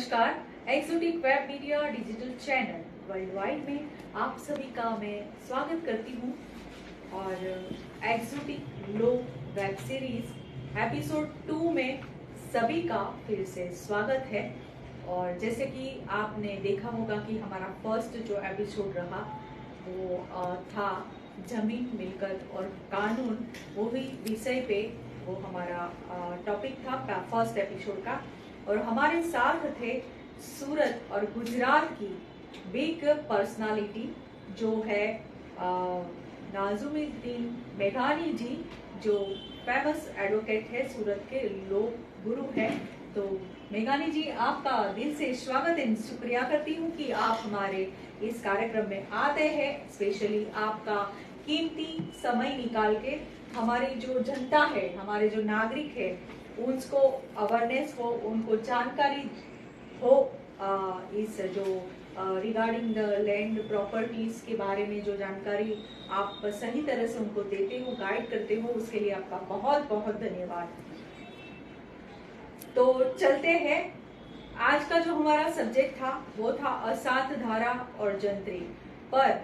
नमस्कार। Exotic web media digital channel world wide में आप सभी का मैं स्वागत करती हूँ और एक्सोटिक लो वेब सीरीज एपिसोड 2 में सभी का फिर से स्वागत है। और जैसे कि आपने देखा होगा कि हमारा फर्स्ट जो एपिसोड रहा वो था जमीन मिलकत और कानून, वो भी विषय पे वो हमारा टॉपिक था फर्स्ट एपिसोड का। और हमारे साथ थे सूरत और गुजरात की बिग पर्सनालिटी जो है नाजुमुद्दीन मेघानी जी, जो फेमस एडवोकेट है, सूरत के लो गुरु है। तो मेघानी जी, आपका दिल से स्वागत एंड शुक्रिया करती हूँ कि आप हमारे इस कार्यक्रम में आते हैं। स्पेशली आपका कीमती समय निकाल के हमारी जो जनता है, हमारे जो नागरिक है, उनको अवेयरनेस हो, उनको जानकारी हो इस जो रिगार्डिंग द लैंड प्रॉपर्टीज के बारे में जो जानकारी आप सही तरह से उनको देते हो, गाइड करते हो, उसके लिए आपका बहुत बहुत धन्यवाद। तो चलते हैं। आज का जो हमारा सब्जेक्ट था वो था असात धारा और जंत्री। पर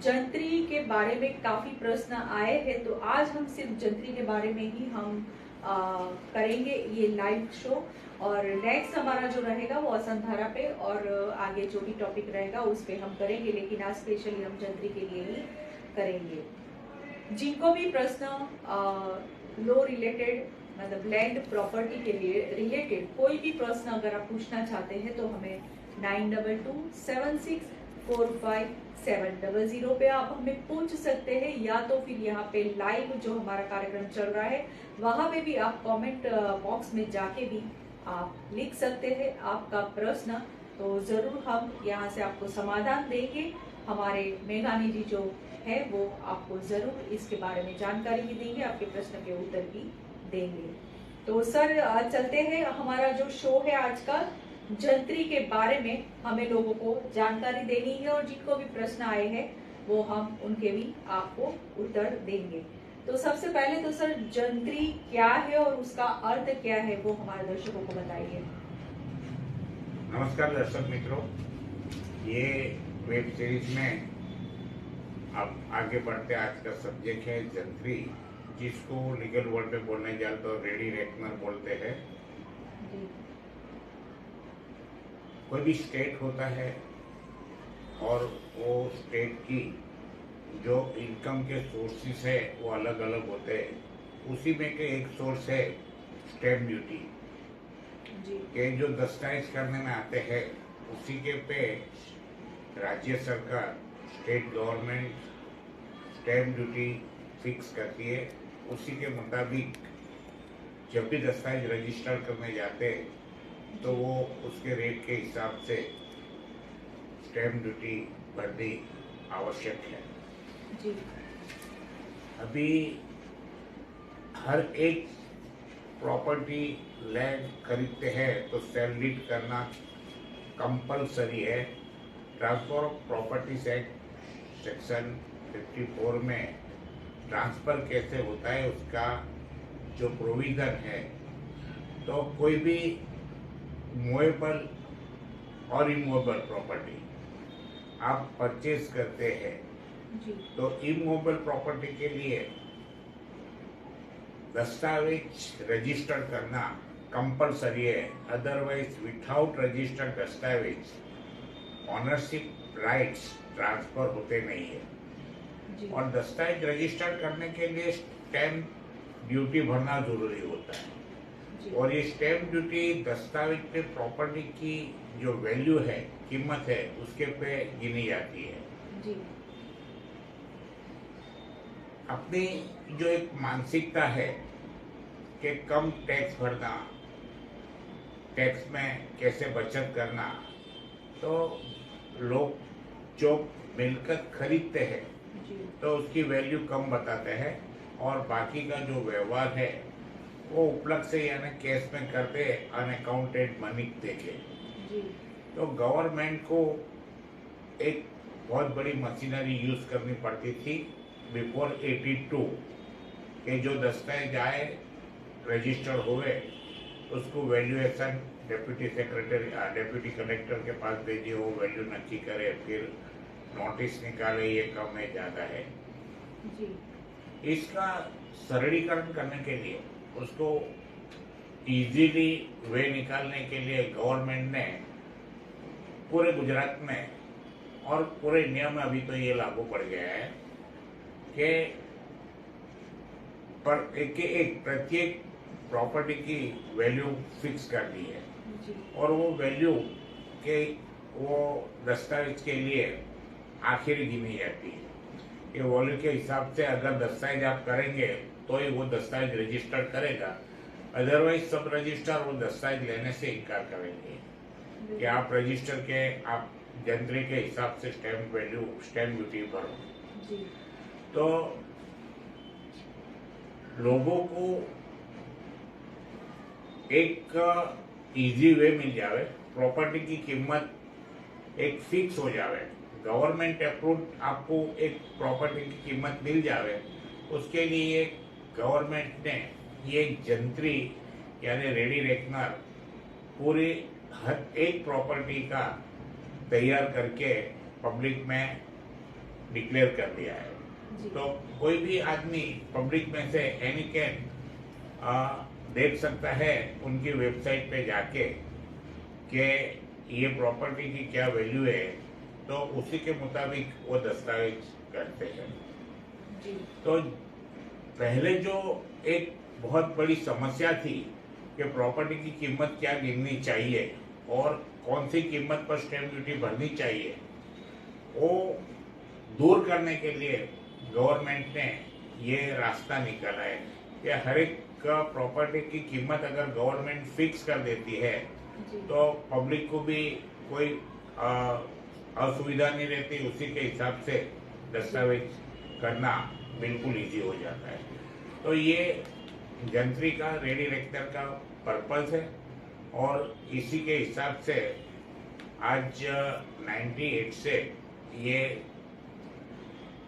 जंत्री के बारे में काफी प्रश्न आए हैं, तो आज हम सिर्फ जंत्री के बारे में ही हम करेंगे ये लाइव शो। और नेक्स्ट हमारा जो रहेगा वो असात धारा पे और आगे जो भी टॉपिक रहेगा उस पे हम करेंगे, लेकिन आज स्पेशली हम जंत्री के लिए ही करेंगे। जिनको भी प्रश्न लो रिलेटेड, मतलब लैंड प्रॉपर्टी के लिए रिलेटेड कोई भी प्रश्न अगर आप पूछना चाहते हैं तो हमें 9227645700 पे आप हमें पूछ सकते हैं, या तो फिर यहाँ पे लाइव जो हमारा कार्यक्रम चल रहा है वहां पे भी आप कमेंट बॉक्स में जाके भी आप लिख सकते हैं आपका प्रश्न। तो जरूर हम यहाँ से आपको समाधान देंगे। हमारे मेघानी जी जो है वो आपको जरूर इसके बारे में जानकारी भी देंगे, आपके प्रश्न के उत्तर भी देंगे। तो सर चलते हैं। हमारा जो शो है आज का जंत्री के बारे में हमें लोगों को जानकारी देनी है, और जिनको भी प्रश्न आए हैं वो हम उनके भी आपको उत्तर देंगे। तो सबसे पहले तो सर जंत्री क्या है और उसका अर्थ क्या है वो हमारे दर्शकों को बताइए। नमस्कार दर्शक मित्रों, ये वेब सीरीज में अब आगे बढ़ते आज का सब्जेक्ट है जंत्री, जिसको लीगल वर्ड में बोलने जाए तो रेडी रेकनर बोलते हैं। कोई भी स्टेट होता है और वो स्टेट की जो इनकम के सोर्सेस है वो अलग अलग होते हैं। उसी में के एक सोर्स है स्टैम्प ड्यूटी के जो दस्तावेज करने में आते हैं, उसी के पे राज्य सरकार, state government stamp duty fix करती है। उसी के मुताबिक जब भी दस्तावेज रजिस्टर करने जाते हैं तो वो उसके रेट के हिसाब से स्टैम्प ड्यूटी भरनी आवश्यक है। जी। अभी हर एक प्रॉपर्टी लैंड खरीदते हैं तो सेल डीड करना कंपलसरी है। Transfer of properties act section 54 में ट्रांसफर कैसे होता है उसका जो प्रोविजन है, तो कोई भी मूवेबल और इमूवेबल प्रॉपर्टी आप परचेज करते हैं जी। तो इमूवेबल प्रॉपर्टी के लिए दस्तावेज रजिस्टर करना कंपलसरी है। अदरवाइज विदाउट रजिस्टर्ड दस्तावेज ऑनरशिप राइट्स ट्रांसफर होते नहीं है। जी। और दस्तावेज रजिस्टर करने के लिए स्टैम्प ड्यूटी भरना जरूरी होता है। जी। और ये स्टैम्प ड्यूटी दस्तावेज पे प्रॉपर्टी की जो वैल्यू है, कीमत है, उसके पे गिनी जाती है। जी। अपनी जो एक मानसिकता है कि कम टैक्स भरना, टैक्स में कैसे बचत करना, तो लोग जो मिलकत खरीदते हैं तो उसकी वैल्यू कम बताते हैं और बाकी का जो व्यवहार है वो उपलब्ध से यानी कैश में करते अनअकाउंटेड मनी देके। तो गवर्नमेंट को एक बहुत बड़ी मशीनरी यूज करनी पड़ती थी बिफोर 82 के जो दस्तावेज आए रजिस्टर हुए उसको valuation deputy secretary deputy collector के पास भेजिए, वो वैल्यू नक्की करे, फिर नोटिस निकाले ये कम है ज़्यादा है। जी। इसका सरलीकरण करने के लिए, उसको इजीली वे निकालने के लिए गवर्नमेंट ने पूरे गुजरात में और पूरे इंडिया में अभी तो ये लागू पड़ गया है कि एक प्रत्येक प्रॉपर्टी की वैल्यू फिक्स कर दी है। जी। और वो वैल्यू के वो दस्तावेज के लिए आखिरी गिनी जाती है कि वैल्यू के हिसाब से अगर दस्तावेज आप करेंगे तो ही वो दस्तावेज रजिस्टर्ड करेगा, अदरवाइज सब रजिस्टर वो दस्तावेज लेने से इनकार करेंगे कि आप रजिस्टर के आप जंत्री के हिसाब से स्टैम्प ड्यूटी भरो। जी। तो लोगों को एक इजी वे मिल जावे, प्रॉपर्टी की कीमत एक फिक्स हो जावे, गवर्नमेंट अप्रूव आपको एक प्रॉपर्टी की कीमत मिल जावे, उसके लिए गवर्नमेंट ने ये जंत्री यानी रेडी रेकनर पूरी हर एक प्रॉपर्टी का तैयार करके पब्लिक में डिक्लेयर कर दिया है। जी। तो कोई भी आदमी पब्लिक में से एनी कैन देख सकता है उनकी वेबसाइट पे जाके कि ये प्रॉपर्टी की क्या वैल्यू है, तो उसी के मुताबिक वो दस्तावेज करते हैं। जी। तो पहले जो एक बहुत बड़ी समस्या थी कि प्रॉपर्टी की कीमत क्या गिननी चाहिए और कौन सी कीमत पर स्टैम्प ड्यूटी भरनी चाहिए, वो दूर करने के लिए गवर्नमेंट ने ये रास्ता निकाला है कि हर एक प्रॉपर्टी की कीमत अगर गवर्नमेंट फिक्स कर देती है जी। तो पब्लिक को भी कोई असुविधा नहीं रहती, उसी के हिसाब से दस्तावेज करना बिल्कुल इजी हो जाता है। तो ये जंत्री का रेडी रेकनर का पर्पस है और इसी के हिसाब से आज 98 से ये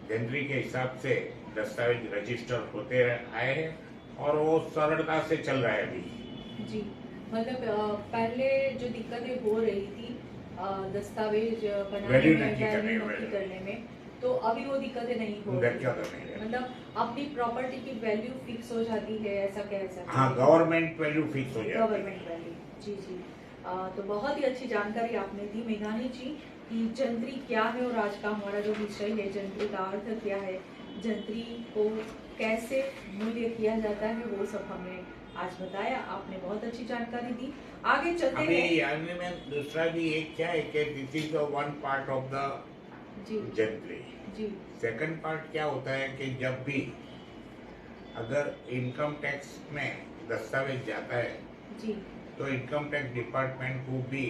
जंत्री के हिसाब से दस्तावेज रजिस्टर होते आए हैं और वो सरलता से चल रहा है अभी। जी। मतलब पहले जो दिक्कतें हो रही थी दस्तावेज बनाने वैल्यू में, नक्की वैल्यू करने नक्की में। करने में, तो अभी वो दिक्कतें नहीं हो रही। मतलब अपनी प्रॉपर्टी की वैल्यू फिक्स हो जाती है, ऐसा कह सकते हैं। हाँ, गवर्नमेंट वैल्यू फिक्स हो जाती है। Government value. जी जी। तो बहुत ही अच्छी जानकारी आपने दी मेघानी जी कि जंत्री क्या है और आज का हमारा जो विषय है जंत्री का अर्थ क्या है, जंत्री को कैसे मूल्य किया जाता है, वो सब हमने आज बताया। आपने बहुत अच्छी जानकारी दी। आगे चलते अभी हैं। यानी में दूसरा भी एक क्या है कि this is one part of the जी जंत्री। जी। सेकंड पार्ट क्या होता है कि जब भी अगर इनकम टैक्स में दस्तावेज जाता है जी। तो इनकम टैक्स डिपार्टमेंट को भी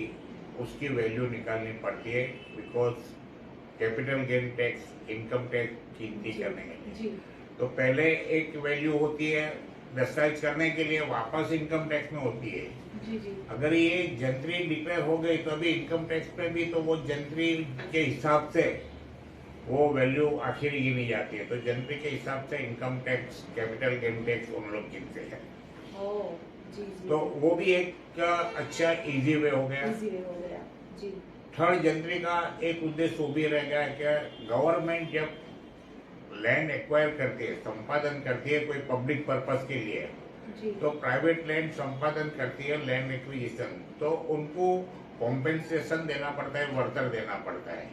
उसकी वैल्यू निकालनी पड़ती है, because capital gain tax income tax गिनती करने के लिए। जी तो पहले एक वैल्यू होती है दस्तावेज करने के लिए, वापस इनकम टैक्स में होती है। जी जी। अगर ये जंत्री डिक्लेयर हो गई तो अभी इनकम टैक्स पे भी तो वो जंत्री के हिसाब से वो वैल्यू आखिर गिनी जाती है। तो जंत्री के हिसाब से income tax capital gain tax उन लोग गिनते हैं। ओ जी जी। तो वो भी एक अच्छा इजी वे हो गया। इजी वे हो गया। जी। थर्ड जंत्री का एक उद्देश्य वो भी रह गया कि गवर्नमेंट जब लैंड एक्वायर करती है, संपादन करती है कोई पब्लिक पर्पस के लिए, जी। तो प्राइवेट लैंड संपादन करती है लैंड एक्विजिशन, तो उनको कॉम्पेंसेशन देना पड़ता है, वर्तर देना पड़ता है।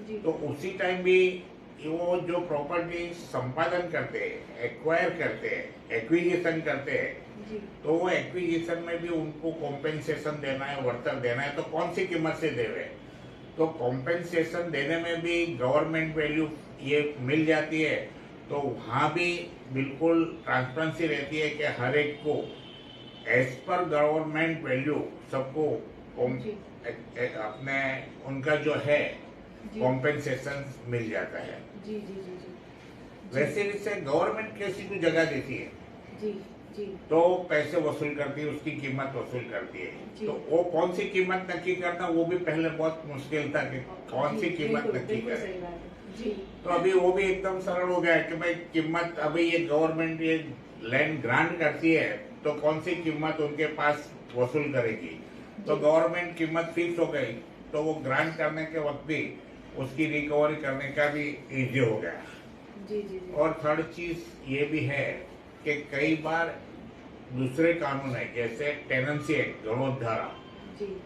जी। तो उसी टाइम भी वो जो प्रॉपर्टी संपादन करते हैं, एक्वायर करते हैं, एक्विजिशन करते हैं, जी। तो वो एक्विजिशन में भी उनको कॉम्पेंसेशन देना है, वर्तर देना है, तो कौन सी कीमत से देवे? तो कॉम्पेंसेशन देने में भी गवर्नमेंट वैल्यू ये मिल जाती है, तो वहाँ भी बिल्कुल ट्रांसपेरेंसी रहती है कि हर एक को एज पर गवर्नमेंट वैल्यू सबको जी। अपने उनका जो है जी। कॉम्पेंसेशन मिल जाता है। जी जी जी जी। वैसे इससे गवर्नमेंट किसी को जगह देती है जी जी। तो पैसे वसूल करती है, उसकी कीमत वसूल करती है। जी। तो वो कौन सी कीमत नक्की करना वो भी पहले बहुत मुश्किल था कि कौन सी जी, कीमत बिल्कुल, नक्की बिल्कुल करे। सही बात है। जी। तो अभी वो भी एकदम सरल हो गया है कि भाई कीमत अभी ये गवर्नमेंट ये लैंड ग्रांट करती है तो कौन सी कीमत उनके पास वसूल करेगी। तो जी। गवर्नमेंट कीमत फिक्स हो गई, तो वो ग्रांट करने के वक्त भी उसकी रिकवरी करने का भी इजी हो गया। जी जी जी। और थर्ड चीज ये भी है कि कई बार दूसरे कानून है, जैसे टेनेंसी एक्ट, गणोद्धारा, जी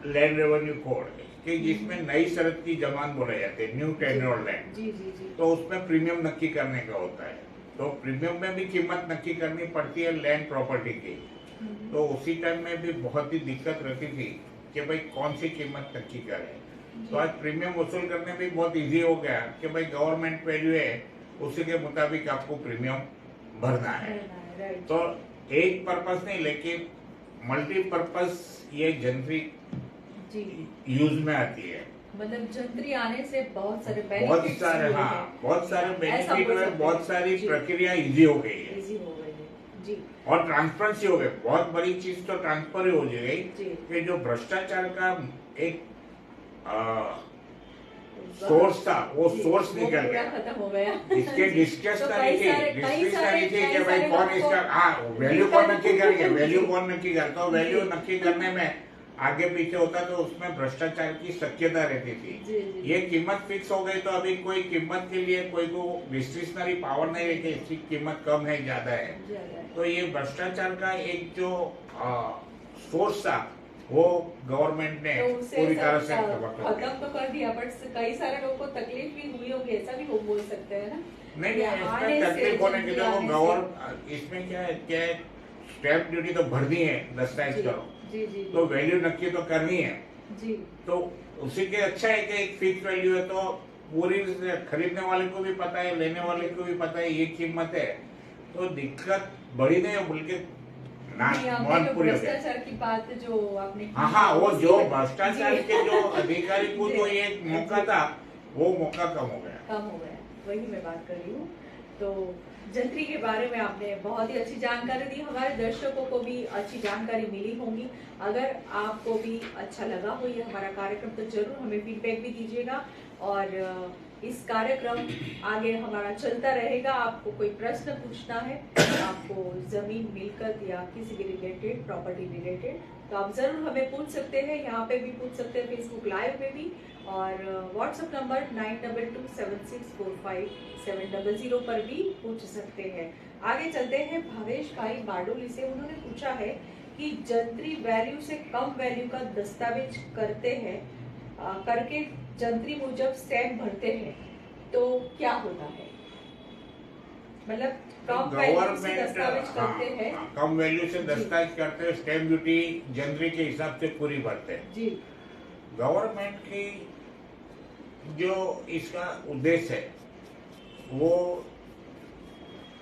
लैंड रेवेन्यू कोड, कि जिसमें नई शरत की जमान बोले जाते हैं, न्यू जी टेन्योर लैंड, जी जी जी। तो उसमें प्रीमियम नक्की करने का होता है। तो प्रीमियम में भी कीमत नक्की करनी पड़ती है लैंड प्रॉपर्टी की। तो उसी टाइम में भी बहुत ही दिक्कत रहती थी कि भाई कौन सी कीमत नक्की करें। तो आज प्रीमियम वसूल करने भी बहुत इजी हो गया कि भाई गवर्नमेंट वैल्यू है, उसी के मुताबिक आपको प्रीमियम भरना है। राइट। तो एक पर्पस नहीं, लेकिन मल्टीपर्पज ये जंत्री जी। यूज में आती है। मतलब जंत्री आने से बहुत सारे बहुत बेनिफिट्स सारे, हुए हाँ, हैं। बहुत सारे ऐसा बेनिफिट बोल हुए, सकते बहुत हैं। सारी जी। प्रक्रिया इजी हो गई है इजी हो गई है। जी और ट्रांसपेरेंसी हो गई। बहुत बड़ी चीज तो ट्रांसफर हो गई जी। कि जो भ्रष्टाचार का एक सोर्स था, वो जी, सोर्स वो निकल पूरा गया। खत्म हो गया। इसके जी। डिस्कस तो नहीं थी, कि भाई कौन इसका, हाँ, वैल्यू कौन नक्की करेंगे, वैल्यू कौन नक्की करता, तो वैल्यू जी। नक्की करने में आगे पीछे होता तो उसमें भ्रष्टाचार की शक्यता रहती थी। जी, जी। ये कीमत फिक्स हो गई, तो अभी कोई कीमत के लिए कोई को डिस्क्रिशनरी पावर नहीं है कि इसकी कीमत कम है ज्यादा है। ज्यादा है। तो ये भ्रष्टाचार का एक जो सोर्स था, वो गवर्नमेंट ने तो उससे पूरी तरह सब से खत्म तो कर दिया, बट कई सारे लोगों को तकलीफ भी हुई होगी, ऐसा भी हो बोल सकते हैं ना। नहीं, या इसमें आने से, तकलीफ होने की, जल्दी देखो आने गवर्न इसमें क्या है कि स्टैंप ड्यूटी तो भरनी है, दस्तावेज जी, करो, जी जी तो वैल्यू नक्की तो करनी है। जी। तो उसी के अच्छा है कि एक फिक्स वैल्यू है, तो पूरी खरीदने वाले को भी पता है, लेने वाले को भी पता है ये कीमत है, तो दिक्कत बड़ी नहीं है, बल्कि नहीं, आपने जो पूरी हो गई। भ्रष्टाचार की बात जो आपने की, हाँ हाँ, वो उसी जो में- भ्रष्टाचार जी। के जो अधिकारी को जो जी। एक मौका था, वो मौका कम हो गया। कम हो गया, वही मैं बात कर रही हूँ। तो जंत्री के बारे में आपने बहुत ही अच्छी जानकारी दी, हमारे दर्शकों को भी अच्छी जानकारी मिली होगी। अगर आपको भी अच्छा लगा हो ये हमारा कार्यक्रम, तो जरूर हमें फीडबैक भी दीजिएगा। और इस कार्यक्रम आगे हमारा चलता रहेगा। आपको कोई प्रश्न पूछना है, आपको जमीन मिलकत या किसी भी रिलेटेड, प्रॉपर्टी रिलेटेड, तो आप जरूर हमें पूछ सकते हैं। यहाँ पे भी पूछ सकते हैं, फेसबुक लाइव पे भी, और व्हाट्सएप नंबर 9227645700 पर भी पूछ सकते हैं। आगे चलते हैं, भावेश भाई बारडोली से, उन्होंने पूछा है कि जंत्री वैल्यू से कम वैल्यू का दस्तावेज करते हैं, करके जंत्री मुजब स्टैम्प भरते हैं, तो क्या होता है? मतलब कम वैल्यू से दस्तावेज करते हैं, कम वैल्यू से दस्तावेज करते हैं, स्टैम्प ड्यूटी जंत्री के हिसाब से पूरी भरते हैं जी। गवर्नमेंट की जो इसका उद्देश्य है, वो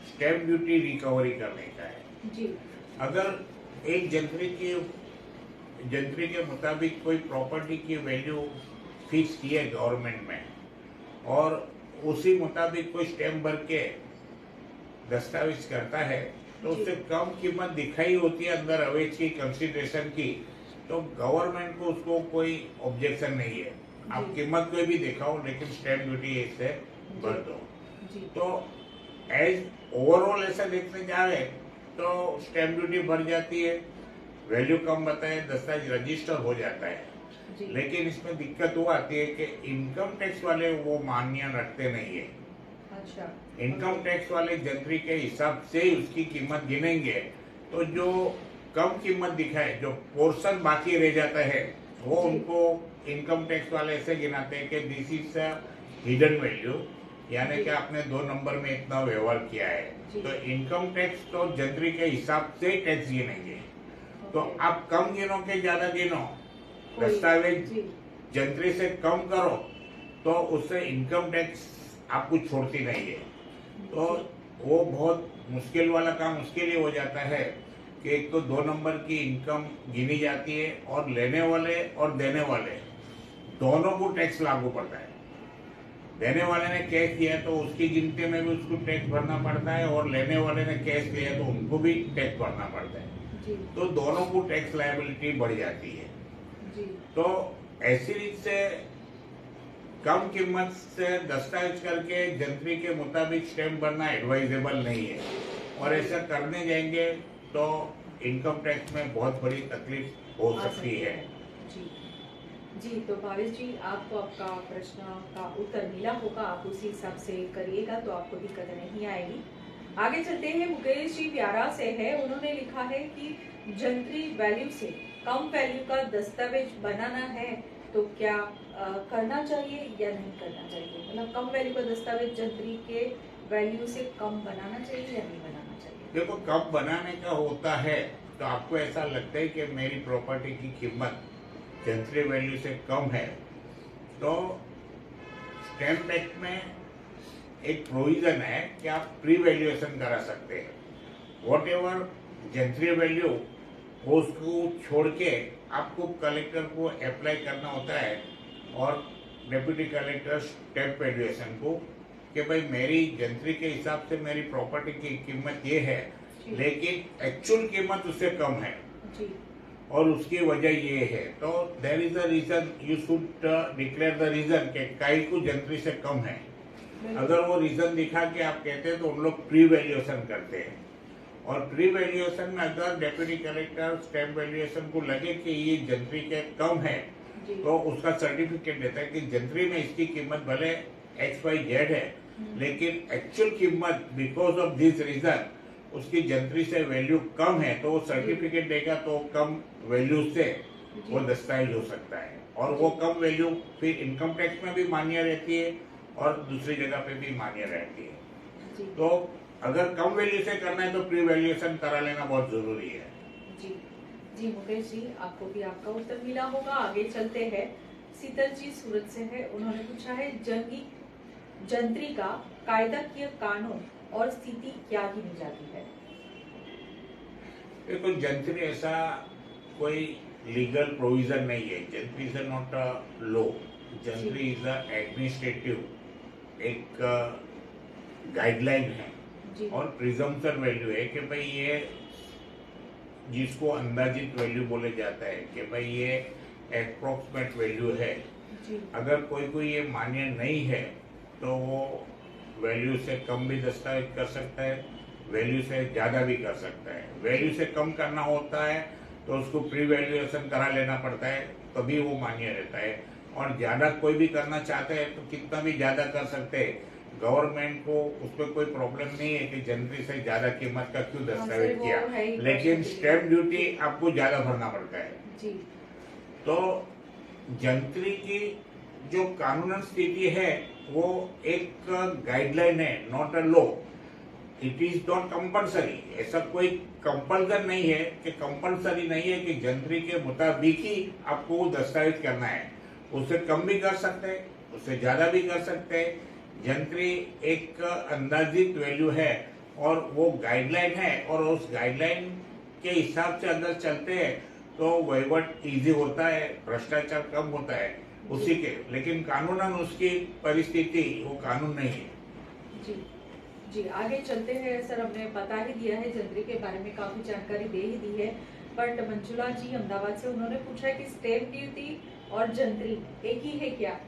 स्टैम्प ड्यूटी रिकवरी करने का है। जी। अगर एक जंत्री के मुताबिक कोई प्रॉपर्टी की वैल्यू फिक्स की है गवर्नमेंट में, और उसी मुताबिक कोई स्टैम्प भर के दस्तावेज करता है, तो उससे कम कीमत दिखाई होती है अंदर अवेज की, कंसिडरेशन की, तो गवर्नमेंट को उसको कोई ऑब्जेक्शन नहीं है। आप कीमत कोई भी दिखाओ, लेकिन स्टैम्प ड्यूटी इससे भर दो। तो एज ओवरऑल ऐसा देखने जाए तो स्टैम्प ड्यूटी भर जाती है, वैल्यू कम बताए, दस्तावेज रजिस्टर हो जाता है। लेकिन इसमें दिक्कत वो आती है कि इनकम टैक्स वाले वो मान्य रखते नहीं है। अच्छा। इनकम टैक्स वाले जंत्री के हिसाब से उसकी कीमत गिनेंगे, तो जो कम कीमत दिखाए, जो पोर्शन बाकी रह जाता है, वो उनको इनकम टैक्स वाले ऐसे गिनाते हैं कि दिस इज हिडन वैल्यू, यानी कि आपने 2 नंबर में इतना व्यवहार किया है। तो इनकम टैक्स तो जंत्री के हिसाब से टैक्स गिनेंगे। तो आप कम गिनो के ज्यादा गिनो, दस्तावेज जंत्री से कम करो, तो उससे इनकम टैक्स आपको छोड़ती नहीं है। तो वो बहुत मुश्किल वाला काम उसके लिए हो जाता है कि एक तो 2 नंबर की इनकम गिनी जाती है, और लेने वाले और देने वाले दोनों को टैक्स लागू पड़ता है। देने वाले ने कैश दिया तो उसकी गिनती में भी उसको टैक्स भरना पड़ता है, और लेने वाले ने कैश लिया तो उनको भी टैक्स भरना पड़ता है। तो दोनों को टैक्स लायबिलिटी बढ़ जाती है। तो ऐसी रीत से कम कीमत से दस्तावेज करके जंत्री के मुताबिक स्टैम्प भरना एडवाइजेबल नहीं है, और ऐसा करने जाएंगे तो इनकम टैक्स में बहुत बड़ी तकलीफ हो आ सकती है। जी जी, तो भावेश जी, आपको आपका प्रश्न का उत्तर मिला होगा, आप उसी हिसाब से करिएगा तो आपको दिक्कत नहीं आएगी। आगे चलते हैं, मुकेश जी व्यारा से है, उन्होंने लिखा है कि जंत्री वैल्यू से कम वैल्यू का दस्तावेज बनाना है तो क्या करना चाहिए या नहीं करना चाहिए? मतलब कम वैल्यू का दस्तावेज जंत्री के वैल्यू से कम बनाना चाहिए या नहीं बनाना चाहिए? देखो, कब बनाने का होता है तो आपको ऐसा लगता है कि मेरी प्रॉपर्टी की कीमत जंत्री वैल्यू से कम है, तो स्टैम्प एक्ट में एक प्रोविजन है कि आप प्री वैल्यूएशन करा सकते हैं। वॉट एवर जंत्री वैल्यू उसको छोड़ के आपको कलेक्टर को अप्लाई करना होता है और डेप्यूटी कलेक्टर स्टेप वैल्यूएशन को कि भाई मेरी जंत्री के हिसाब से मेरी प्रॉपर्टी की कीमत ये है, लेकिन एक्चुअल कीमत उससे कम है जी। और उसकी वजह ये है, तो there is a reason, you should declare the reason कि काई को जंत्री से कम है। अगर वो रीजन दिखा के आप कहते हैं तो उन लोग प्री वैल्यूएशन करते हैं, और प्री वैल्यूएशन में अगर डेप्यूटी कलेक्टर स्टैम्प वैल्यूएशन को लगे कि ये जंत्री के कम है तो उसका सर्टिफिकेट देता है कि जंत्री में इसकी कीमत भले XYZ है, लेकिन एक्चुअल कीमत बिकॉज ऑफ दिस रीजन उसकी जंत्री से वैल्यू कम है, तो वो सर्टिफिकेट देगा तो कम वैल्यू से वो दस्तावेज हो सकता है, और वो कम वैल्यू फिर इनकम टैक्स में भी मान्य रहती है और दूसरी जगह पे भी मान्य रहती है। तो अगर कम वैल्यू से करना है तो प्री वैल्यूएशन करा लेना बहुत जरूरी है। जी जी, मुकेश जी, आपको भी आपका उत्तर मिला होगा। आगे चलते हैं, शीतल जी सूरत से है, उन्होंने पूछा है जंत्री का कायदाकीय कानून और स्थिति क्या गिनी जाती है? देखो, जंत्री ऐसा कोई लीगल प्रोविजन नहीं है। Jantri is not a law, jantri is a administrative एक गाइडलाइन है और प्रिजम्पशन वैल्यू है कि भाई ये जिसको अंदाजित वैल्यू बोले जाता है कि भाई ये अप्रोक्सीमेट वैल्यू है। अगर कोई ये मान्य नहीं है तो वो वैल्यू से कम भी दस्तावेज कर सकता है, वैल्यू से ज़्यादा भी कर सकता है। वैल्यू से कम करना होता है तो उसको प्री वैल्यूएशन करा लेना पड़ता है, तभी वो मान्य रहता है। और ज़्यादा कोई भी करना चाहते हैं तो कितना भी ज़्यादा कर सकते हैं, गवर्नमेंट को उस पर कोई प्रॉब्लम नहीं है कि जंत्री से ज़्यादा कीमत का क्यों दस्तावेज किया, लेकिन स्टैम्प ड्यूटी आपको ज़्यादा भरना पड़ता है। तो जंत्री की जो कानूनन स्थिति है वो एक गाइडलाइन है, not a law. It is not compulsory. ऐसा कोई कंपल्सन नहीं है कि कंपल्सरी नहीं है कि जंत्री के मुताबिक ही आपको वो दस्तावेज करना है। उससे कम भी कर सकते हैं, उससे ज्यादा भी कर सकते हैं। जंत्री एक अंदाजित वैल्यू है और वो गाइडलाइन है, और उस गाइडलाइन के हिसाब से अगर चलते हैं तो वहीवट इजी होता है, भ्रष्टाचार कम होता है उसी के। लेकिन कानूनन उसकी परिस्थिति वो कानून नहीं है। जी जी, आगे चलते हैं। सर, हमने बता ही दिया है, जंत्री के बारे में काफी जानकारी दे ही दी है, बट मंजुला जी अहमदाबाद से, उन्होंने पूछा है कि स्टैम्प ड्यूटी और जंत्री एक ही है क्या?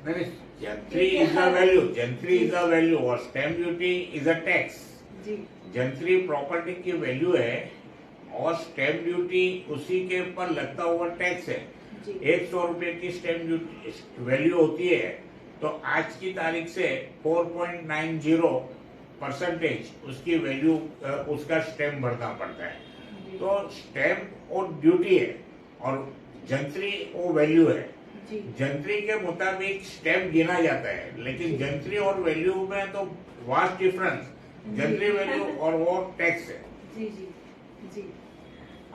नहीं, jantri is a value, jantri is a value और stamp duty is a tax. Jantri property की वैल्यू है और स्टैम्प ड्यूटी उसी के ऊपर लगता हुआ टैक्स है। 100 रुपए की स्टैम्प ड्यूटी वैल्यू होती है तो आज की तारीख से 4.90% उसकी वैल्यू उसका स्टैम्प भरना पड़ता है। तो स्टैम्प और ड्यूटी है और जंत्री वो वैल्यू है। जंत्री के मुताबिक स्टैम्प गिना जाता है, लेकिन जंत्री और वैल्यू में तो वास्ट डिफरेंस, जंत्री वैल्यू और वो टैक्स है। जी जी जी,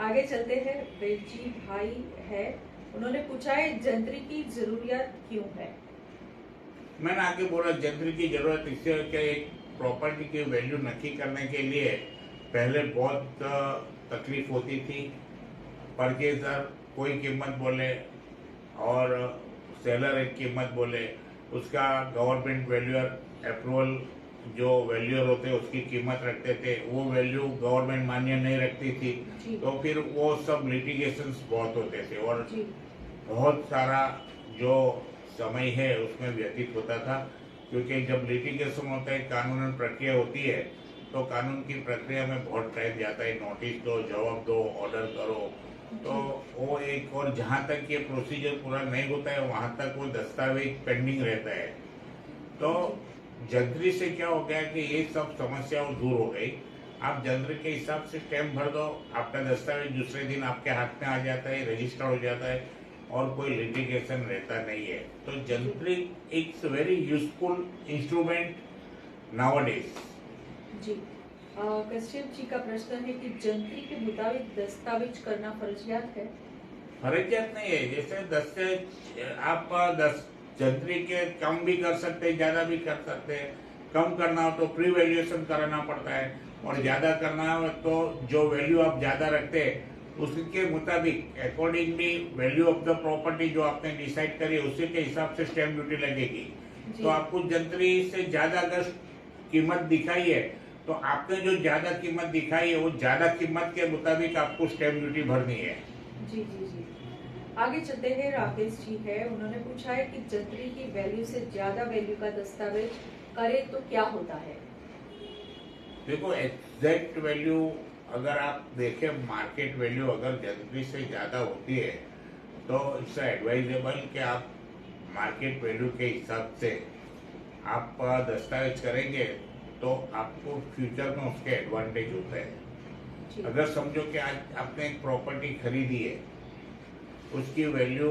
आगे चलते हैं। बेलजी भाई है, उन्होंने पूछा है जंत्री की जरूरत क्यों है? मैंने आगे बोला, जंत्री की जरूरत इससे है कि एक प्रॉपर्टी की वैल्यू नक्की करने के लिए पहले बहुत तकलीफ होती थी। परचेजर कोई कीमत बोले और सेलर एक कीमत बोले, उसका गवर्नमेंट वैल्यूअर अप्रूवल जो वैल्यूअर होते उसकी कीमत रखते थे, वो वैल्यू गवर्नमेंट मान्य नहीं रखती थी, तो फिर वो सब लिटिगेशंस बहुत होते थे और बहुत सारा जो समय है उसमें व्यतीत होता था। क्योंकि जब लिटिगेशन होता है, कानूनन प्रक्रिया होती है, तो कानून की प्रक्रिया में बहुत टाइम जाता है, नोटिस दो, जवाब दो, ऑर्डर करो, तो वो एक, और जहाँ तक ये प्रोसीजर पूरा नहीं होता है वहाँ तक वो दस्तावेज पेंडिंग रहता है। तो जंत्री से क्या हो गया कि ये सब समस्याएं दूर हो गई। आप जंत्र के हिसाब से स्टैम्प भर दो, आपका दस्तावेज दूसरे दिन आपके हाथ में आ जाता है, रजिस्टर हो जाता है और कोई लिटिगेशन रहता नहीं है। तो jantri it's very useful instrument nowadays. जी कश्यप जी का प्रश्न है कि जंत्री के मुताबिक दस्तावेज करना फर्जियात है? फर्जियत नहीं है। जैसे दस्तावेज आप जंत्री के कम भी कर सकते हैं, ज्यादा भी कर सकते हैं। कम करना हो तो प्री वैल्यूएशन कराना पड़ता है, और ज्यादा करना हो तो जो वैल्यू आप ज्यादा रखते हैं उसके मुताबिक accordingly value of the property जो आपने डिसाइड करी उसी के हिसाब से स्टैम्प ड्यूटी लगेगी। तो आपको जंत्री से ज्यादा अगर कीमत दिखाई है तो आपने जो ज्यादा कीमत दिखाई है वो ज्यादा कीमत के मुताबिक आपको स्टैम्प ड्यूटी भरनी है। जी जी जी आगे चलते हैं। राकेश जी है, उन्होंने पूछा है कि जंत्री की वैल्यू से ज्यादा वैल्यू का दस्तावेज करे तो क्या होता है? देखो, एग्जैक्ट वैल्यू अगर आप देखें, मार्केट वैल्यू अगर जंत्री से ज्यादा होती है तो इट्स एडवाइजेबल कि आप मार्केट वैल्यू के हिसाब से आप दस्तावेज करेंगे तो आपको फ्यूचर में उसके एडवांटेज होता है। अगर समझो कि आज आपने एक प्रॉपर्टी खरीदी है, उसकी वैल्यू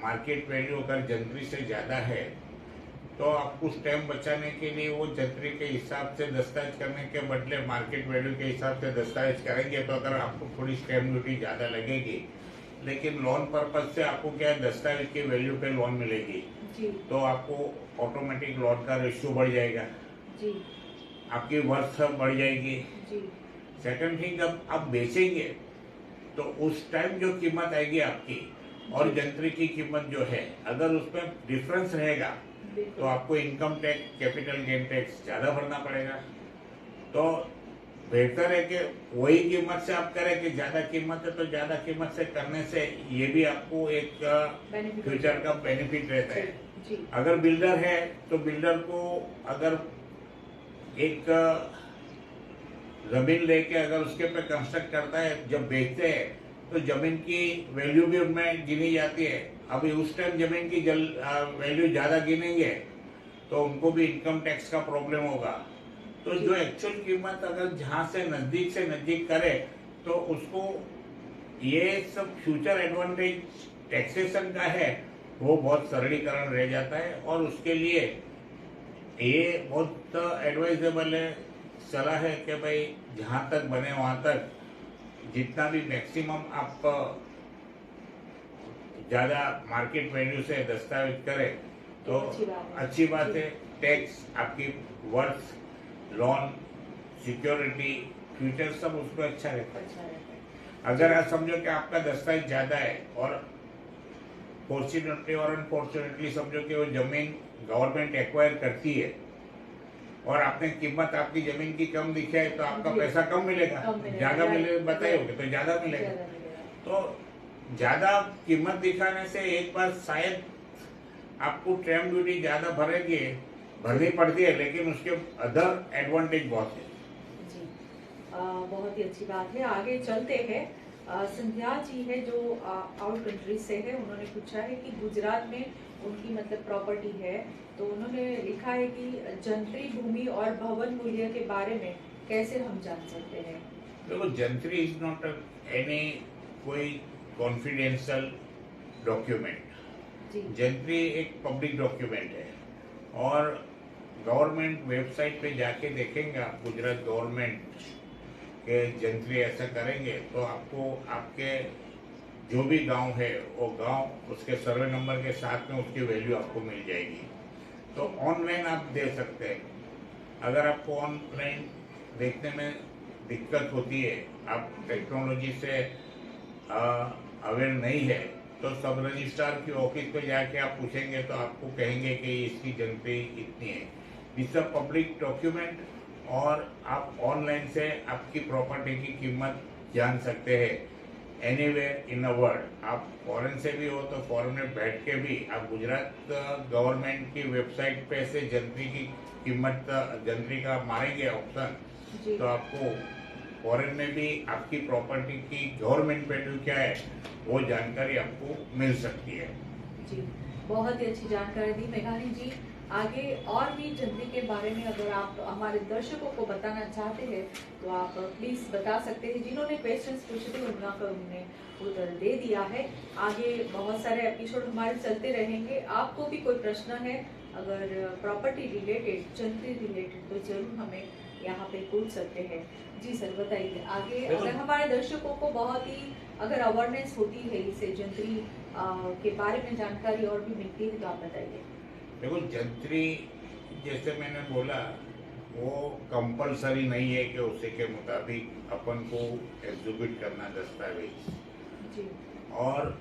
मार्केट वैल्यू अगर जंत्री से ज्यादा है तो आपको स्टैम्प बचाने के लिए वो जंत्री के हिसाब से दस्तावेज करने के बदले मार्केट वैल्यू के हिसाब से दस्तावेज करेंगे तो अगर आपको थोड़ी स्टैम्प ड्यूटी ज्यादा लगेगी, लेकिन लोन पर्पज से आपको क्या है, दस्तावेज की वैल्यू पे लोन मिलेगी जी। तो आपको ऑटोमेटिक लोन का रेशियो बढ़ जाएगा जी। आपकी वर्थ बढ़ जाएगी जी। सेकंड थिंग, जब आप बेचेंगे तो उस टाइम जो कीमत आएगी आपकी और जंत्री की कीमत जो है, अगर उसमें डिफरेंस रहेगा तो आपको income tax, capital gain tax ज्यादा भरना पड़ेगा। तो बेहतर है कि वही कीमत से आप करें कि ज्यादा कीमत है तो ज्यादा कीमत से करने से ये भी आपको एक फ्यूचर का बेनिफिट रहता है। जी। अगर बिल्डर है तो बिल्डर को अगर एक जमीन लेके अगर उसके पे कंस्ट्रक्ट करता है, जब बेचते हैं तो जमीन की वैल्यू भी उनमें गिनी जाती है। अभी उस टाइम जमीन की वैल्यू ज्यादा गिनेंगे तो उनको भी इनकम टैक्स का प्रॉब्लम होगा। तो जो एक्चुअल कीमत अगर जहां से नजदीक करे तो उसको ये सब फ्यूचर एडवांटेज टैक्सेशन का है वो बहुत सरलीकरण रह जाता है, और उसके लिए ये बहुत एडवाइजेबल है, सलाह है कि भाई जहां तक बने वहां तक जितना भी मैक्सिमम आप ज्यादा मार्केट वैल्यू से दस्तावेज करें तो अच्छी बात है। टैक्स, आपकी वर्थ, लोन, सिक्योरिटी, फ्यूचर सब उसमें अच्छा रहता है। अगर आप समझो कि आपका दस्तावेज ज्यादा है और फॉर्चुनेटली और अनफॉर्चुनेटली समझो कि वो जमीन गवर्नमेंट एक्वायर करती है और आपने कीमत आपकी जमीन की कम दिखा है तो आपका पैसा कम मिलेगा, ज्यादा मिले बताइए तो ज्यादा मिलेगा। तो ज्यादा कीमत दिखाने से एक बार शायद आपको स्टैम्प ड्यूटी ज्यादा भरनी पड़ती है, लेकिन उसके अदर एडवांटेज बहुत है। जी बहुत ही अच्छी बात है। आगे चलते हैं। संध्या जी है जो आउट कंट्री से है, उन्होंने पूछा है कि गुजरात में उनकी मतलब प्रॉपर्टी है, तो उन्होंने लिखा है कि जंत्री भूमि और भवन मूल्य के बारे में कैसे हम जान सकते हैं? देखो, जंत्री इज नॉट एनी कोई कॉन्फिडेंशियल डॉक्यूमेंट। जंत्री एक पब्लिक डॉक्यूमेंट है और गवर्नमेंट वेबसाइट पे जाके देखेंगे आप, गुजरात गवर्नमेंट के जंत्री ऐसा करेंगे तो आपको आपके जो भी गांव है वो गांव उसके सर्वे नंबर के साथ में उसकी वैल्यू आपको मिल जाएगी। तो ऑनलाइन आप दे सकते हैं। अगर आपको ऑनलाइन देखने में दिक्कत होती है, आप टेक्नोलॉजी से अवेयर नहीं है, तो सब रजिस्ट्रार की ऑफिस पे जाके आप पूछेंगे तो आपको कहेंगे कि इसकी जंत्री इतनी है। दिस अ पब्लिक डॉक्यूमेंट, और आप ऑनलाइन से आपकी प्रॉपर्टी की कीमत जान सकते हैं एनीवेयर इन अ वर्ल्ड। आप फॉरेन से भी हो तो फॉरेन में बैठ के भी आप गुजरात गवर्नमेंट की वेबसाइट पे से जंत्री की कीमत, जंत्री का मारेंगे ऑप्शन, जी तो आपको फॉरेन में भी आपकी प्रॉपर्टी की गवर्नमेंट वैल्यू क्या है वो जानकारी आपको मिल सकती है। जी, बहुत ही अच्छी जानकारी दी मेघानी जी। आगे और भी जंतरी के बारे में अगर आप हमारे दर्शकों को बताना चाहते हैं तो आप प्लीज बता सकते हैं। जिन्होंने क्वेश्चंस पूछे थे उनका का उन्होंने उत्तर दे दिया है। आगे बहुत सारे एपिसोड हमारे चलते रहेंगे। आपको भी कोई प्रश्न है अगर प्रॉपर्टी रिलेटेड, जंतरी रिलेटेड, तो जरूर हमें यहाँ पे पूछ सकते हैं। जी सर, बताइए आगे। अगर हमारे दर्शकों को बहुत ही अगर अवेयरनेस होती है इससे जंतरी के बारे में जानकारी और भी मिलती है तो आप बताइए। देखो, जंतरी जैसे मैंने बोला वो कंपलसरी नहीं है कि उसी के मुताबिक अपन को एग्जीक्यूट करना दस्तावेज। जी और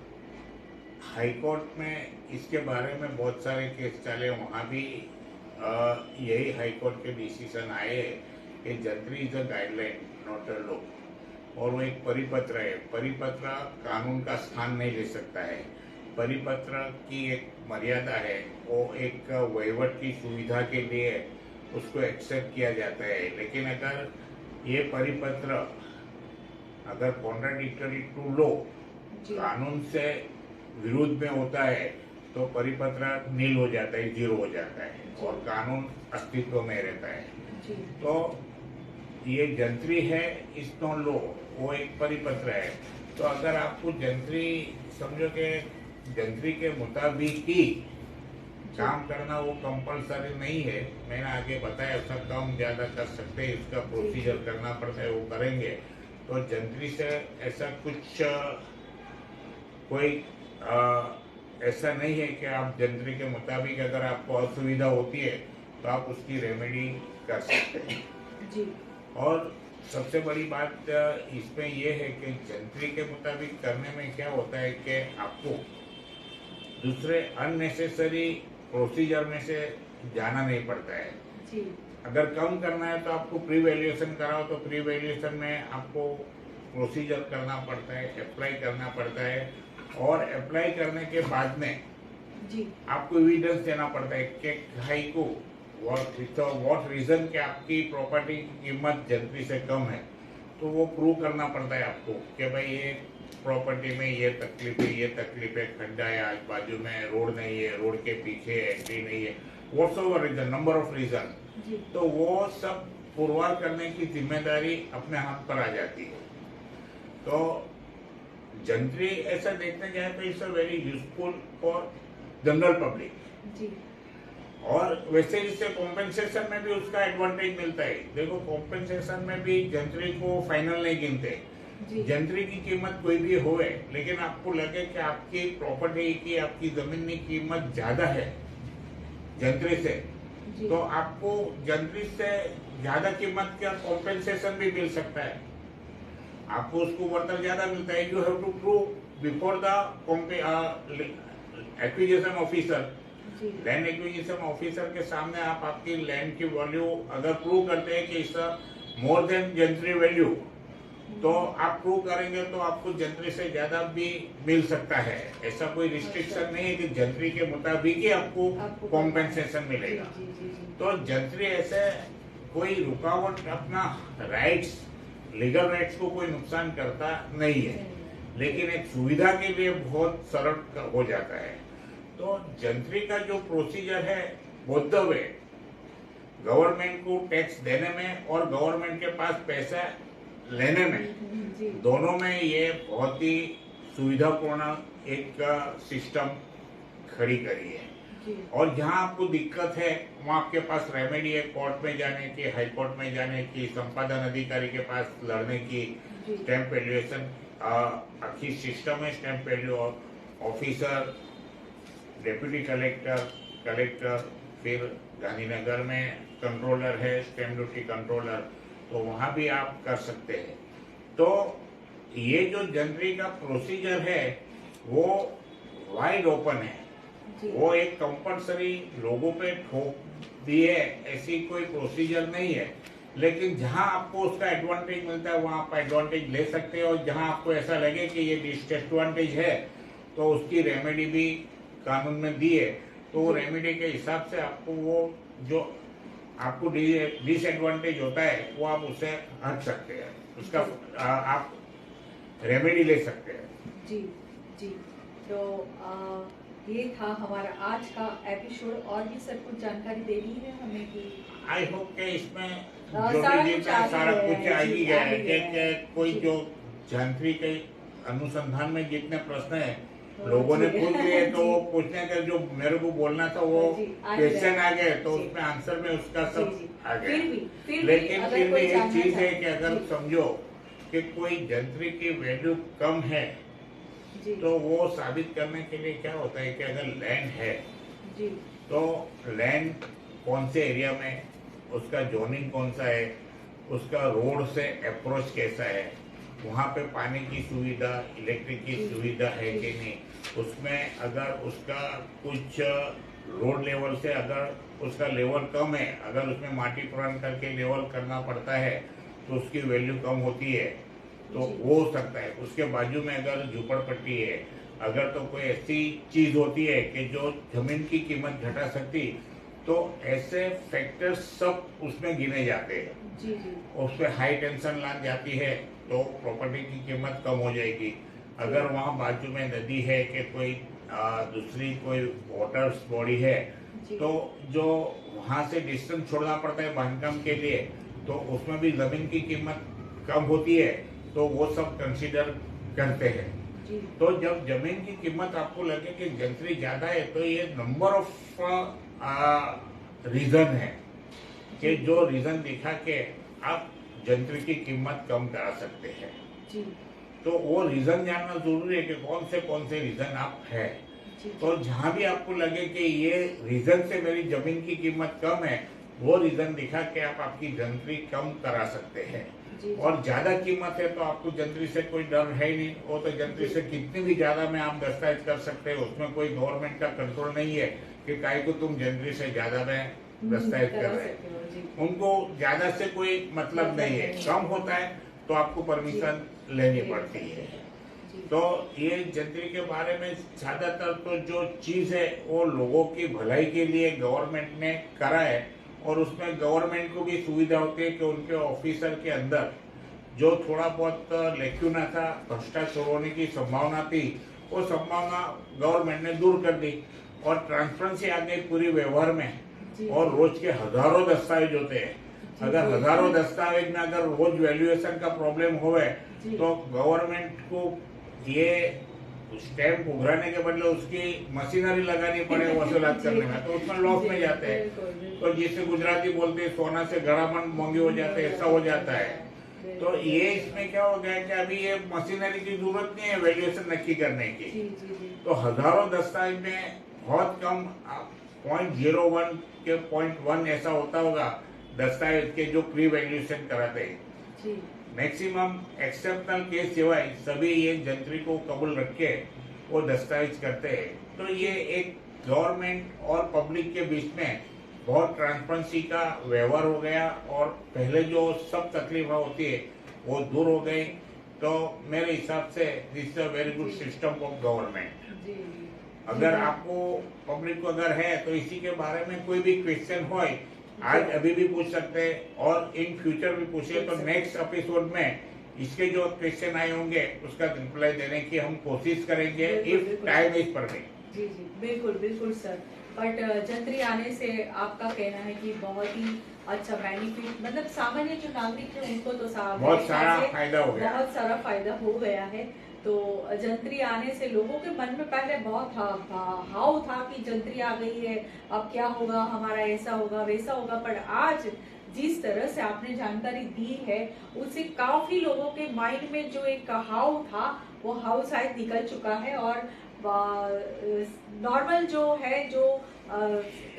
हाई कोर्ट में इसके बारे में बहुत सारे केस चले, वहाँ भी यही हाई कोर्ट के डिसीजन आए कि jantri is a guideline not a law. और वो एक परिपत्र है। परिपत्र कानून का स्थान नहीं ले सकता है। परिपत्र की एक मर्यादा है, वो एक वहीवट की सुविधा के लिए उसको एक्सेप्ट किया जाता है। लेकिन अगर ये परिपत्र अगर कॉन्ट्राडिक्टरी टू लॉ, कानून से विरुद्ध में होता है, तो परिपत्र नील हो जाता है, जीरो हो जाता है और कानून अस्तित्व में रहता है। तो ये जंतरी है, इस नो लो, वो एक परिपत्र है। तो अगर आपको जंतरी समझो कि जंतरी के मुताबिक ही काम करना वो कंपलसरी नहीं है। मैंने आगे बताया ऐसा कम ज्यादा कर सकते हैं, इसका प्रोसीजर करना पड़ता है, वो करेंगे। तो जंतरी से ऐसा कुछ कोई ऐसा नहीं है कि आप जंतरी के मुताबिक अगर आपको असुविधा होती है तो आप उसकी रेमेडी कर सकते हैं। जी। और सबसे बड़ी बात इसमें यह है कि जंतरी के मुताबिक करने में क्या होता है कि आपको दूसरे अननेसेसरी प्रोसीजर में से जाना नहीं पड़ता है। जी। अगर कम करना है तो आपको प्री वैल्यूएशन कराओ, तो प्री वैल्यूएशन में आपको प्रोसीजर करना पड़ता है, अप्लाई करना पड़ता है। और अप्लाई करने के बाद में जी आपको एविडेंस देना पड़ता है कि हाई को व्हाट रीजन कि आपकी प्रॉपर्टी की कीमत जंतरी से कम है। तो वो प्रूव करना पड़ता है आपको कि भाई ये प्रॉपर्टी में ये तकलीफ है, ये तकलीफ है, खड्डा है, आज बाजू में रोड नहीं है, रोड के पीछे एंट्री नहीं है, whatsoever reason, number of reason. तो वो सब पुरवार करने की जिम्मेदारी अपने हाथ पर आ जाती है। तो जंतरी ऐसा देखने जाए तो it's a very useful for general public. जी। और वैसे इससे कॉम्पेंसेशन में भी उसका एडवांटेज मिलता है। देखो, कॉम्पेंसेशन में भी जंतरी को फाइनल नहीं गिनते। जंतरी की कीमत कोई भी होवे, लेकिन आपको लगे कि आपकी प्रॉपर्टी की, आपकी जमीन की कीमत ज्यादा है जंतरी से, तो आपको जंतरी से ज्यादा कीमत का कॉम्पेंसेशन भी मिल सकता है। आपको उसको वर्तन ज्यादा मिलता है। You have to prove before the acquisition officer. Land acquisition officer के सामने आप आपकी लैंड की वैल्यू अगर प्रूव करते हैं कि इस मोर देन जंतरी वैल्यू, तो आप प्रूव करेंगे तो आपको जंतरी से ज्यादा भी मिल सकता है। ऐसा कोई रिस्ट्रिक्शन नहीं है कि जंतरी के मुताबिक ही आपको कॉम्पेंसेशन मिलेगा। तो जंतरी ऐसे कोई रुकावट अपना राइट्स, लीगल राइट्स को कोई नुकसान करता नहीं है, लेकिन एक सुविधा के लिए बहुत सरल हो जाता है। तो जंतरी का जो प्रोसीजर है बोथ द वे, गवर्नमेंट को टैक्स देने में और गवर्नमेंट के पास पैसा लेने में, दोनों में ये बहुत ही सुविधापूर्ण एक सिस्टम खड़ी करी है। और जहां आपको दिक्कत है वहां आपके पास रेमेडी है, कोर्ट में जाने की, हाई कोर्ट में जाने की, संपादन अधिकारी के पास लड़ने की, स्टैंप वैल्यूएशन अच्छी सिस्टम है। Stamp value officer, deputy collector, collector, फिर गांधीनगर में कंट्रोलर है, स्टैंप ड्यूटी कंट्रोलर, तो वहां भी आप कर सकते हैं। तो ये जो जंतरी का प्रोसीजर है वो वाइड ओपन है। वो एक कंपलसरी लोगों पे ठोक दिए ऐसी कोई प्रोसीजर नहीं है। लेकिन जहां आपको उसका एडवांटेज मिलता है वहां आप एडवांटेज ले सकते हैं। और जहां आपको ऐसा लगे कि ये डिसएडवांटेज है तो उसकी रेमेडी भी कानून में दी है। तो वो रेमेडी के हिसाब से आपको वो जो आपको डिसएडवांटेज होता है वो आप उससे हट सकते हैं, उसका आप रेमेडी ले सकते हैं। जी जी। तो ये था हमारा आज का एपिसोड। और भी सर कुछ जानकारी देनी है हमें कि आई होप के इसमें जो सारा भी कुछ जितना आ ही सारा गया कुछ है, आ ही जी, गया आ ही है गया है। कि कोई जी। जो यांत्रिक के अनुसंधान में जितने प्रश्न है तो लोगों ने जी, पूछ लिए, तो जी। वो पूछने का जो मेरे को बोलना था वो जी, आ ही क्वेश्चन गया। आ गए, तो जी। उसमें आंसर में उसका जी सब जी। आ गया। फिर भी लेकिन अगर फिर भी कोई एक जानना चीज है चाहे कि अगर जी समझो कि कोई यंत्र की वैल्यू कम है, जी तो वो साबित करने के लिए क्या होता है कि अगर लैंड है जी तो लैंड कौन से एरिया में, उसका जोनिंग कौन सा है, उसका रोड से अप्रोच कैसा है, वहाँ पे पानी की सुविधा, इलेक्ट्रिक की जी, सुविधा है जी। कि नहीं, उसमें अगर उसका कुछ रोड लेवल से अगर उसका लेवल कम है, अगर उसमें माटी पूरण करके लेवल करना पड़ता है तो उसकी वैल्यू कम होती है, तो जी। वो हो सकता है। उसके बाजू में अगर झुपड़पट्टी है, अगर तो कोई ऐसी चीज होती है कि जो जमीन की कीमत घटा सकती, तो ऐसे फैक्टर्स सब उसमें गिने जाते हैं। जी जी उस पर हाई टेंशन लाइन जाती है तो प्रॉपर्टी की कीमत कम हो जाएगी। अगर वहाँ बाजू में नदी है कि कोई दूसरी कोई वाटर बॉडी है, जी तो जो वहाँ से डिस्टेंस छोड़ना पड़ता है बांधकाम के लिए, तो उसमें भी जमीन की कीमत कम होती है, तो वो सब कंसीडर करते हैं। जी तो जब जमीन की कीमत आपको लगे कि जंत्री ज्यादा है, तो ये नंबर ऑफ रीजन है कि जो रीजन दिखा के आप जंत्र की कीमत कम करा सकते हैं। जी तो वो रीजन जानना जरूरी है कि कौन से रीजन आप है। जी तो जहां भी आपको लगे कि ये रीजन से मेरी जमीन की कीमत कम है, वो रीजन दिखा के आप आपकी जंत्री कम करा सकते हैं। जी और ज्यादा कीमत है तो आपको जंत्री से कोई डर है ही नहीं, वो तो जंत्री से कितनी भी ज्यादा में आप दस्तावेज कर सकते हैं, उसमें कोई गवर्नमेंट का कंट्रोल नहीं है कि काहे को तुम जंत्री से ज्यादा में दस्तावेज कर रहे हैं। सकते हो जी उनको ज्यादा से कोई मतलब नहीं है, कम होता है तो आपको परमिशन लेनी पड़ती है। जी तो ये जंत्री के बारे में ज्यादातर तो जो चीज है वो लोगों की भलाई के लिए गवर्नमेंट ने करा है, और उसमें गवर्नमेंट को भी सुविधा होती है कि उनके ऑफिसर के अंदर जो थोड़ा बहुत लेक्यूना था, भ्रष्टाचार होने की संभावना थी, वो संभावना गवर्नमेंट ने दूर कर दी और ट्रांसपेरेंसी आ गई पूरी व्यवहार में। जी और रोज के हजारों दस्तावेज होते हैं, जी, अगर जी। हजारों दस्तावेज में अगर रोज वैल्यूएशन का प्रॉब्लम होवे, जी। तो गवर्नमेंट को ये स्टैम्प उघराने के बदले उसकी मशीनरी लगानी पड़े वसूलात जी। करने में, तो उसमें लॉस में जाते हैं। बिल्कुल, बिल्कुल। तो जिससे गुजराती बोलते हैं सोना से घड़ा मन महंगी हो जाते हैं, ऐसा हो जाता है। तो ये इसमें क्या हो गया कि अभी ये मशीनरी की जरूरत नहीं है वैल्यूएशन नक्की करने की। जी जी जी तो हजारों दस्तावेज में बहुत कम 0.01 के 0.1 ऐसा होता होगा दस्तावेज के जो प्री वैल्यूएशन कराते हैं। जी मैक्सिमम एक्सेप्शनल केस सिवाय सभी ये जंत्री को कबूल रख के वो दस्तावेज करते हैं। तो ये एक गवर्नमेंट और पब्लिक के बीच में बहुत ट्रांसपेरेंसी का व्यवहार हो गया, और पहले जो सब तकलीफें होती है वो दूर हो गई। तो मेरे हिसाब से this is a very good system of government. जी अगर आपको पब्लिक को अगर है तो इसी के बारे में कोई भी क्वेश्चन हो, आज अभी भी पूछ सकते हैं और इन फ्यूचर भी पूछे, तो नेक्स्ट एपिसोड में इसके जो क्वेश्चन आए होंगे उसका रिप्लाई देने की हम कोशिश करेंगे इफ टाइम इज परमिट। जी जी बिल्कुल बिल्कुल सर। बट जंत्री आने से आपका कहना है कि बहुत ही अच्छा बेनिफिट, मतलब सामान्य जो नागरिक है उनको तो बहुत सारा फायदा हो गया, बहुत सारा फायदा हो गया है। तो जंत्री आने से लोगों के मन में पहले बहुत हाव था कि जंत्री आ गई है, अब क्या होगा, हमारा ऐसा होगा वैसा होगा। पर आज जिस तरह से आपने जानकारी दी है उससे काफी लोगों के माइंड में जो एक हाव था वो हाव शायद निकल चुका है। और नॉर्मल जो है जो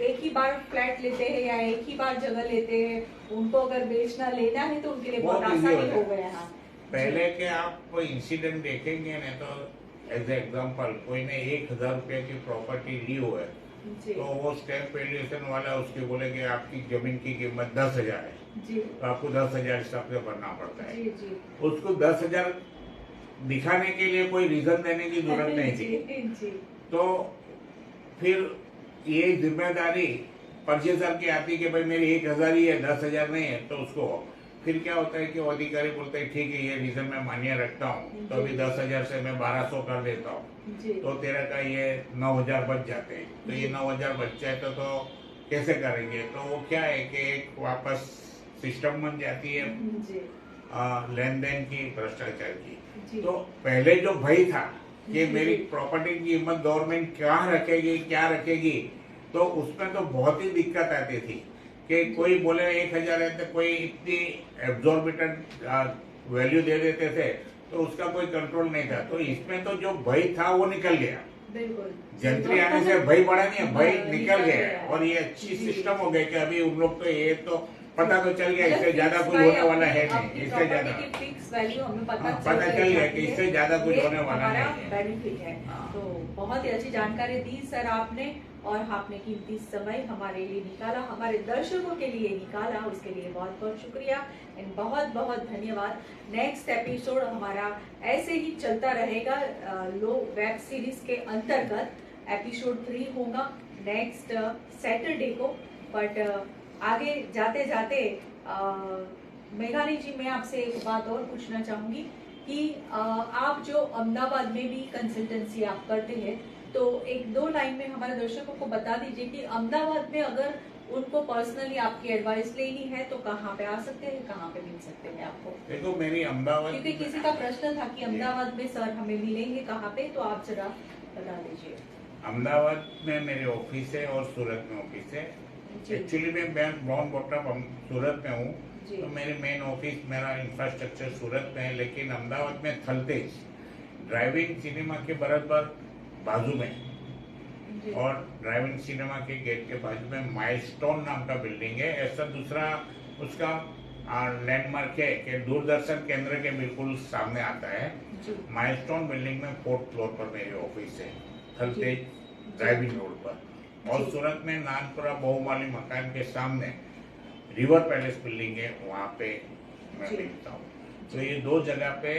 एक ही बार फ्लैट लेते हैं या एक ही बार जगह लेते हैं, उनको अगर बेचना लेना है तो उनके लिए बहुत आसानी हो गया है। पहले के आप कोई इंसिडेंट देखेंगे ना, तो एज एग्जांपल कोई ने 1000 रुपए की प्रॉपर्टी ली हुआ है, तो वो स्टैम्प वैल्यूएशन वाला उसके बोलेंगे आपकी जमीन की कीमत 10,000 है जी, तो आपको 10,000 हिसाब से भरना पड़ता है। जी, जी, उसको 10,000 दिखाने के लिए कोई रीजन देने की जरूरत नहीं थी। जी, जी, तो फिर ये जिम्मेदारी परचेजर की आती कि भाई मेरी 1,000 ही है, 10,000 नहीं है, तो उसको फिर क्या होता है कि वो अधिकारी बोलते हैं ठीक है ये रीजन मैं मान्य रखता हूँ, तो अभी 10,000 से मैं 1,200 कर देता हूँ, तो तेरा का ये 9,000 बच जाते हैं। तो ये 9,000 बच जाए तो कैसे करेंगे? तो वो क्या है कि एक वापस सिस्टम बन जाती है लेन देन की, भ्रष्टाचार की। तो पहले जो भय था कि मेरी प्रॉपर्टी की कीमत गवर्नमेंट कहाँ रखेगी, क्या रखेगी, तो उसमें तो बहुत ही दिक्कत आती थी कि कोई बोले 1,000 है तो कोई इतनी एब्जॉर्बिटेंट वैल्यू दे देते थे, तो उसका कोई कंट्रोल नहीं था। तो इसमें तो जो भय था वो निकल गया, जंत्री आने से भय बढ़ा नहीं, भय निकल गया। और ये अच्छी सिस्टम हो गई कि अभी उन लोग तो ये तो पता तो चल गया इससे ज्यादा कुछ होने वाला है नहीं, इससे ज्यादा फिक्स वैल्यू हमें पता चल गया कि इससे ज्यादा कुछ होने वाला नहीं है। बेनिफिट है। तो बहुत ही अच्छी जानकारी दी सर आपने, और आपने कीमती समय हमारे लिए निकाला, हमारे दर्शकों के लिए निकाला, उसके लिए बहुत बहुत शुक्रिया एंड बहुत बहुत धन्यवाद। नेक्स्ट एपिसोड हमारा ऐसे ही चलता रहेगा, लो वेब सीरीज के अंतर्गत एपिसोड 3 होगा नेक्स्ट सैटरडे को। बट आगे जाते जाते मेघानी जी, मैं आपसे एक बात और पूछना चाहूंगी कि आप जो अहमदाबाद में भी कंसल्टेंसी आप करते हैं, तो एक दो लाइन में हमारे दर्शकों को बता दीजिए कि अहमदाबाद में अगर उनको पर्सनली आपकी एडवाइस लेनी है तो कहाँ पे आ सकते हैं, कहाँ पे मिल सकते हैं आपको? देखो मेरी अहमदाबाद, क्योंकि किसी का प्रश्न था कि अहमदाबाद में सर हमें मिलेंगे कहाँ पे, तो आप जरा बता दीजिए। अहमदाबाद में मेरे ऑफिस है और सूरत में ऑफिस है। एक्चुअली मैं ब्राउन बॉटम सूरत में हूँ, तो मेरे मेन ऑफिस, मेरा इंफ्रास्ट्रक्चर सूरत में है, लेकिन अहमदाबाद में थलतेज ड्राइविंग सिनेमा के बराबर बाजू में, और ड्राइविंग सिनेमा के गेट के बाजू में माइलस्टोन नाम का बिल्डिंग है। ऐसा दूसरा उसका लैंडमार्क है कि दूरदर्शन केंद्र के बिल्कुल सामने आता है। माइलस्टोन बिल्डिंग में 4th फ्लोर पर मेरी ऑफिस है, थलतेज ड्राइविंग रोड पर। और सूरत में नानपुरा बहुमाली मकान के सामने रिवर पैलेस बिल्डिंग है, वहाँ पे मैं मिलता हूँ। तो ये 2 जगह पे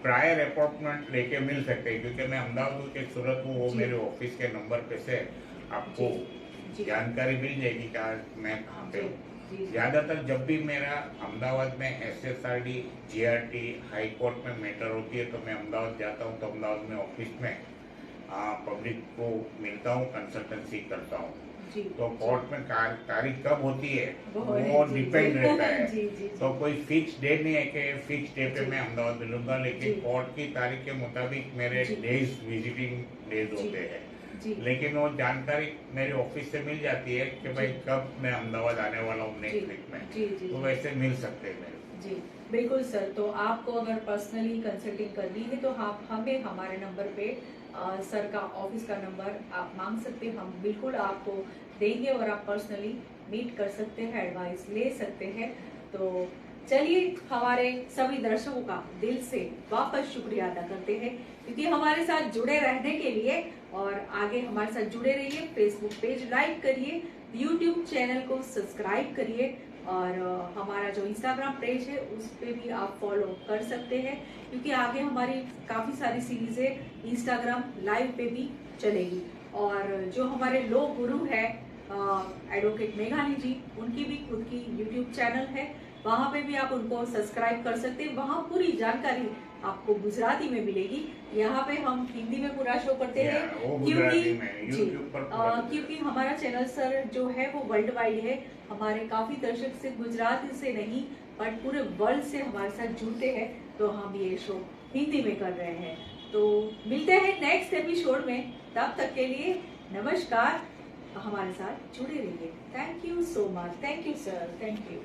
प्रायर अपॉइंटमेंट लेके मिल सकते हैं, क्योंकि मैं अहमदाबाद के सूरत हूँ, वो मेरे ऑफिस के नंबर पे से आपको जानकारी मिल जाएगी कि मैं कहाँ पे हूँ। ज्यादातर जब भी मेरा अहमदाबाद में SSRD GRT हाई कोर्ट में मैटर होती है तो मैं अहमदाबाद जाता हूँ, तो अहमदाबाद में ऑफिस में पब्लिक को मिलता हूँ, कंसल्टेंसी करता हूँ। तो कोर्ट में तारीख कब होती है वो डिपेंड रहता है। तो कोई फिक्स डे नहीं है कि फिक्स डे पे मैं अहमदाबाद मिलूंगा, लेकिन कोर्ट की तारीख के मुताबिक मेरे डेज विजिटिंग डेज होते हैं। लेकिन वो जानकारी मेरे ऑफिस से मिल जाती है कि भाई कब मैं अहमदाबाद आने वाला हूँ नेक्स्ट वीक में, तो वैसे मिल सकते हैं मेरे। जी बिल्कुल सर। तो आपको अगर पर्सनली कंसल्टिंग करनी है तो आप हमें हमारे नंबर पे सर का ऑफिस का नंबर आप मांग सकते हैं, हम बिल्कुल आपको देंगे और आप पर्सनली मीट कर सकते हैं, एडवाइस ले सकते हैं। तो चलिए हमारे सभी दर्शकों का दिल से वापस शुक्रिया अदा करते हैं क्योंकि हमारे साथ जुड़े रहने के लिए, और आगे हमारे साथ जुड़े रहिए। फेसबुक पेज लाइक करिए, यूट्यूब चैनल को सब्सक्राइब करिए, और हमारा जो इंस्टाग्राम पेज है उस पे भी आप फॉलो कर सकते हैं क्योंकि आगे हमारी काफ़ी सारी सीरीजें इंस्टाग्राम लाइव पे भी चलेगी। और जो हमारे लो गुरु है एडवोकेट मेघानी जी, उनकी भी खुद की यूट्यूब चैनल है, वहाँ पे भी आप उनको सब्सक्राइब कर सकते हैं। वहाँ पूरी जानकारी आपको गुजराती में मिलेगी, यहाँ पे हम हिंदी में पूरा शो करते हैं क्योंकि हमारा चैनल सर जो है वो वर्ल्ड वाइड है। हमारे काफी दर्शक सिर्फ गुजरात से नहीं बट पूरे वर्ल्ड से हमारे साथ जुड़ते हैं, तो हम ये शो हिंदी में कर रहे हैं। तो मिलते हैं नेक्स्ट एपिसोड में, तब तक के लिए नमस्कार, हमारे साथ जुड़े रहिए। Thank you so much. Thank you sir, thank you.